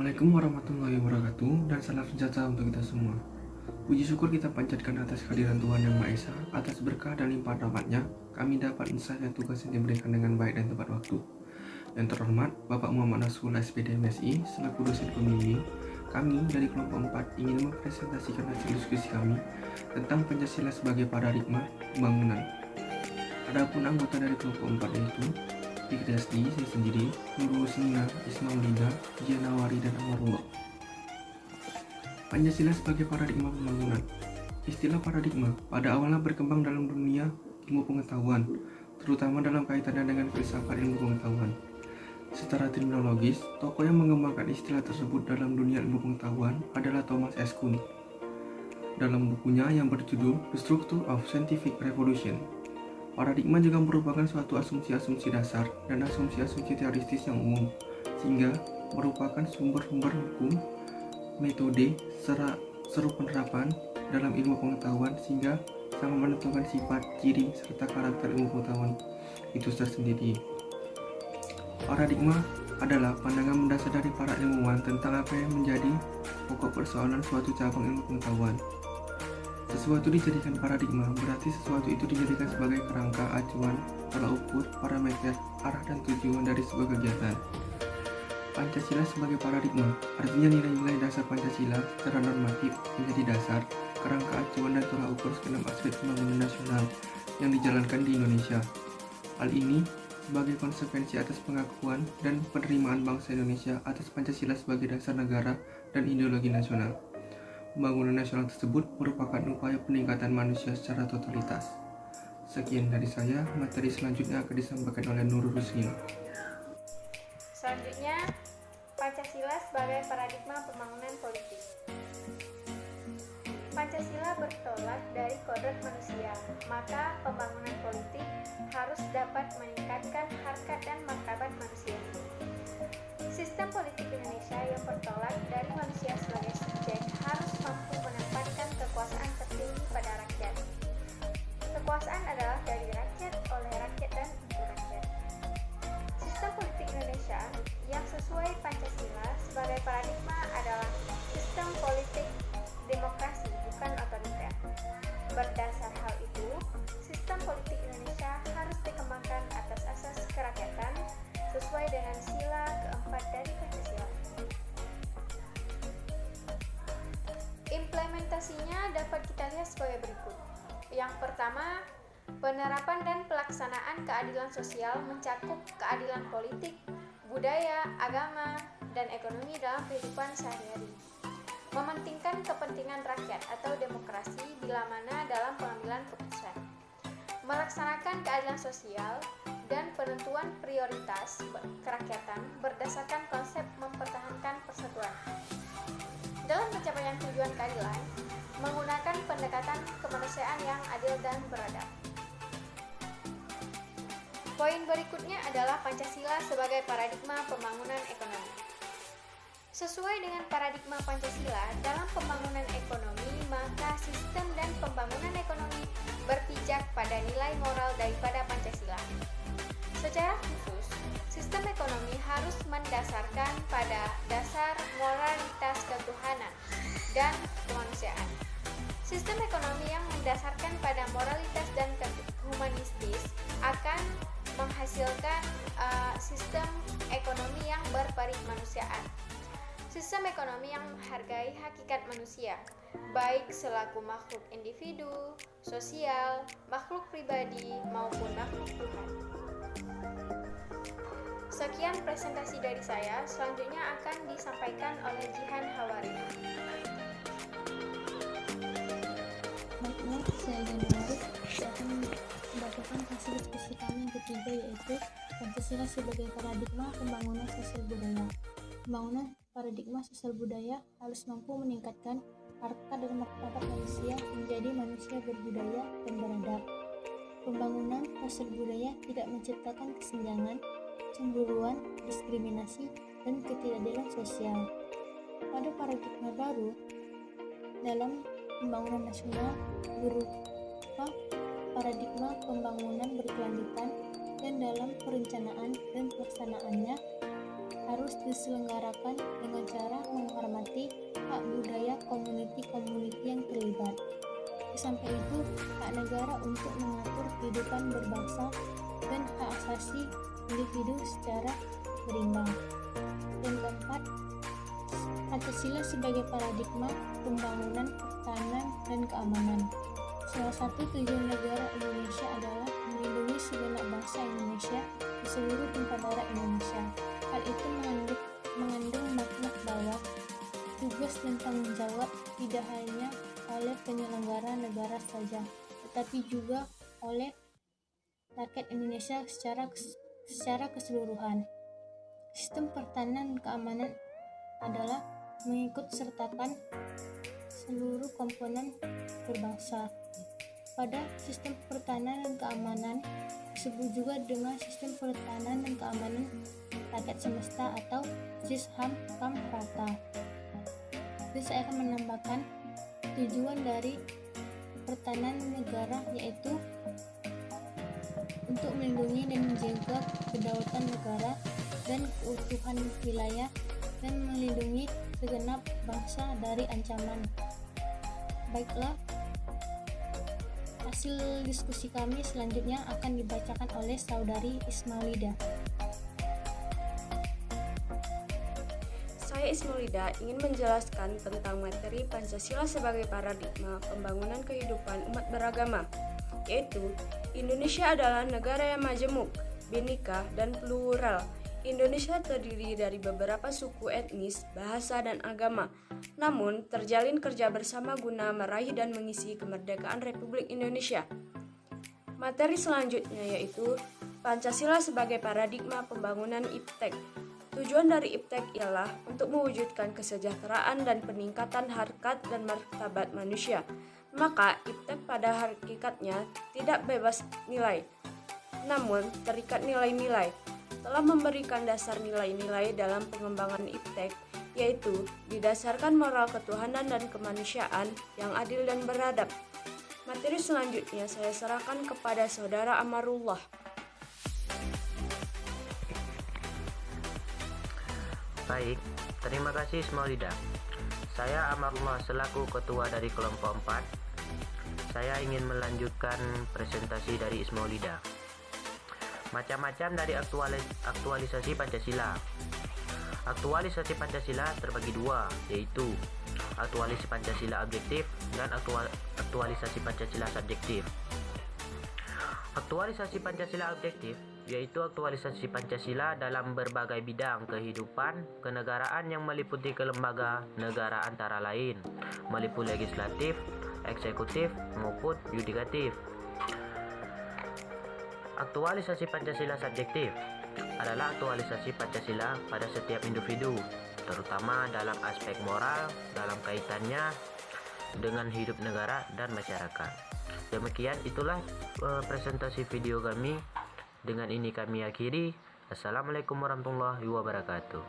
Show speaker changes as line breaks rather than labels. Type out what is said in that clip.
Assalamualaikum warahmatullahi wabarakatuh dan salam sejahtera untuk kita semua. Puji syukur kita panjatkan atas kehadiran Tuhan Yang Maha Esa, atas berkah dan limpahan rahmat-Nya, kami dapat menunaikan tugas yang diberikan dengan baik dan tepat waktu. Yang terhormat, Bapak Muhammad Nasrullah SPD MSI, selaku dosen pembimbing, kami dari kelompok 4 ingin mempresentasikan hasil diskusi kami tentang Pancasila sebagai paradigma pembangunan. Adapun anggota dari kelompok 4 yaitu Fikriasdi, saya sendiri, Nurul Sina, Ismaulida, Janawari, dan Amarullah. Pancasila sebagai paradigma pembangunan. Istilah paradigma pada awalnya berkembang dalam dunia ilmu pengetahuan, terutama dalam kaitannya dengan filsafat ilmu pengetahuan. Secara terminologis, tokoh yang mengembangkan istilah tersebut dalam dunia ilmu pengetahuan adalah Thomas S. Kuhn. Dalam bukunya yang berjudul The Structure of Scientific Revolution, paradigma juga merupakan suatu asumsi-asumsi dasar dan asumsi-asumsi teoritis yang umum, sehingga merupakan sumber-sumber hukum, metode, seru penerapan dalam ilmu pengetahuan sehingga sangat menentukan sifat, ciri, serta karakter ilmu pengetahuan itu tersendiri. Paradigma adalah pandangan mendasar dari para ilmuwan tentang apa yang menjadi pokok persoalan suatu cabang ilmu pengetahuan. Sesuatu dijadikan paradigma berarti sesuatu itu dijadikan sebagai kerangka, acuan, tolak ukur, parameter, arah dan tujuan dari sebuah kegiatan. Pancasila sebagai paradigma artinya nilai-nilai dasar Pancasila secara normatif menjadi dasar, kerangka, acuan, dan tolak ukur segenap aspek pembangunan nasional yang dijalankan di Indonesia. Hal ini sebagai konsekuensi atas pengakuan dan penerimaan bangsa Indonesia atas Pancasila sebagai dasar negara dan ideologi nasional. Pembangunan nasional tersebut merupakan upaya peningkatan manusia secara totalitas. Sekian dari saya, materi selanjutnya akan disampaikan oleh Nurul Rusnina.
Selanjutnya, Pancasila sebagai paradigma pembangunan politik. Pancasila bertolak dari kodrat manusia, maka pembangunan politik harus dapat meningkatkan harkat dan martabat manusia. Sistem politik Indonesia yang bertolak dari manusia sebagai subjek harus mampu menempatkan kekuasaan tertinggi pada rakyat. Kekuasaan adalah dari rakyat, oleh rakyat, dan untuk rakyat. Sistem politik Indonesia yang sesuai Pancasila sebagai paradigma adalah sistem politik demokrasi, bukan otoriter. Berdasar hal itu, sistem politik Indonesia harus dikembangkan atas asas kerakyatan sesuai dengan sila keempat dari Pancasila. Implementasinya dapat kita lihat sebagai berikut. Yang pertama, penerapan dan pelaksanaan keadilan sosial mencakup keadilan politik, budaya, agama, dan ekonomi dalam kehidupan sehari-hari. Mementingkan kepentingan rakyat atau demokrasi bila mana dalam pengambilan keputusan. Melaksanakan keadilan sosial dan penentuan prioritas kerakyatan berdasarkan konsep mempertahankan persatuan. Dalam pencapaian tujuan keadilan, menggunakan pendekatan kemanusiaan yang adil dan beradab. Poin berikutnya adalah Pancasila sebagai paradigma pembangunan ekonomi. Sesuai dengan paradigma Pancasila dalam pembangunan ekonomi, maka sistem dan pembangunan ekonomi berpijak pada nilai moral daripada Pancasila. Secara khusus, sistem ekonomi harus mendasarkan pada dasar moralitas ketuhanan dan kemanusiaan. Sistem ekonomi yang mendasarkan pada moralitas dan humanistis akan menghasilkan sistem ekonomi yang berperikemanusiaan. Sistem ekonomi yang menghargai hakikat manusia, baik selaku makhluk individu, sosial, makhluk pribadi, maupun makhluk Tuhan. Sekian presentasi dari saya, selanjutnya akan disampaikan oleh Jihan Hawari.
Baiklah, saya Januari akan membacakan hasil diskusi kami yang ketiga, yaitu Pancasila sebagai paradigma pembangunan sosial budaya. Pembangunan paradigma sosial budaya harus mampu meningkatkan harkat dan martabat manusia menjadi manusia berbudaya dan beradab. Pembangunan sosial budaya tidak menciptakan kesenjangan, cemburuan, diskriminasi, dan ketidakadilan sosial. Pada paradigma baru dalam pembangunan nasional berupa paradigma pembangunan berkelanjutan, dan dalam perencanaan dan pelaksanaannya harus diselenggarakan dengan cara menghormati hak budaya komuniti-komuniti yang terlibat. Sampai itu, hak negara untuk mengatur kehidupan berbangsa dan hak asasi individu secara berimbang. Dan keempat, Pancasila sebagai paradigma pembangunan pertahanan dan keamanan. Salah satu tujuan negara Indonesia adalah melindungi segenap bangsa Indonesia di seluruh tumpah darah Indonesia. Hal itu mengandung makna bahwa tugas dan tanggung jawab tidak hanya oleh penyelenggara negara saja, tetapi juga oleh rakyat Indonesia secara keseluruhan. Sistem pertahanan dan keamanan adalah mengikut sertakan seluruh komponen berbangsa. Pada sistem pertahanan dan keamanan disebut juga dengan sistem pertahanan dan keamanan rakyat semesta atau SISHAM rata. Jadi saya akan menambahkan tujuan dari pertahanan negara yaitu untuk melindungi dan menjaga kedaulatan negara dan keutuhan wilayah dan melindungi segenap bangsa dari ancaman. Baiklah, hasil diskusi kami selanjutnya akan dibacakan oleh Saudari Ismailida.
Saya Ismailida ingin menjelaskan tentang materi Pancasila sebagai paradigma pembangunan kehidupan umat beragama, yaitu Indonesia adalah negara yang majemuk, bineka, dan plural. Indonesia terdiri dari beberapa suku etnis, bahasa, dan agama. Namun, terjalin kerja bersama guna meraih dan mengisi kemerdekaan Republik Indonesia. Materi selanjutnya yaitu Pancasila sebagai paradigma pembangunan IPTEK. Tujuan dari IPTEK ialah untuk mewujudkan kesejahteraan dan peningkatan harkat dan martabat manusia. Maka, IPTEK pada hakikatnya tidak bebas nilai, namun terikat nilai-nilai. Telah memberikan dasar nilai-nilai dalam pengembangan IPTEK, yaitu didasarkan moral ketuhanan dan kemanusiaan yang adil dan beradab. Materi selanjutnya saya serahkan kepada Saudara Amarullah.
Baik, terima kasih Ismailida. Saya Amarullah selaku ketua dari kelompok 4. Saya ingin melanjutkan presentasi dari Ismailida. Macam-macam dari aktualisasi Pancasila. Aktualisasi Pancasila terbagi dua, yaitu aktualisasi Pancasila objektif dan aktualisasi Pancasila subjektif. Aktualisasi Pancasila objektif yaitu aktualisasi Pancasila dalam berbagai bidang kehidupan kenegaraan yang meliputi kelembaga negara antara lain, meliputi legislatif, eksekutif, maupun yudikatif. Aktualisasi Pancasila subjektif adalah aktualisasi Pancasila pada setiap individu, terutama dalam aspek moral dalam kaitannya dengan hidup negara dan masyarakat. Demikian itulah presentasi video kami. Dengan ini kami akhiri. Assalamualaikum warahmatullahi wabarakatuh.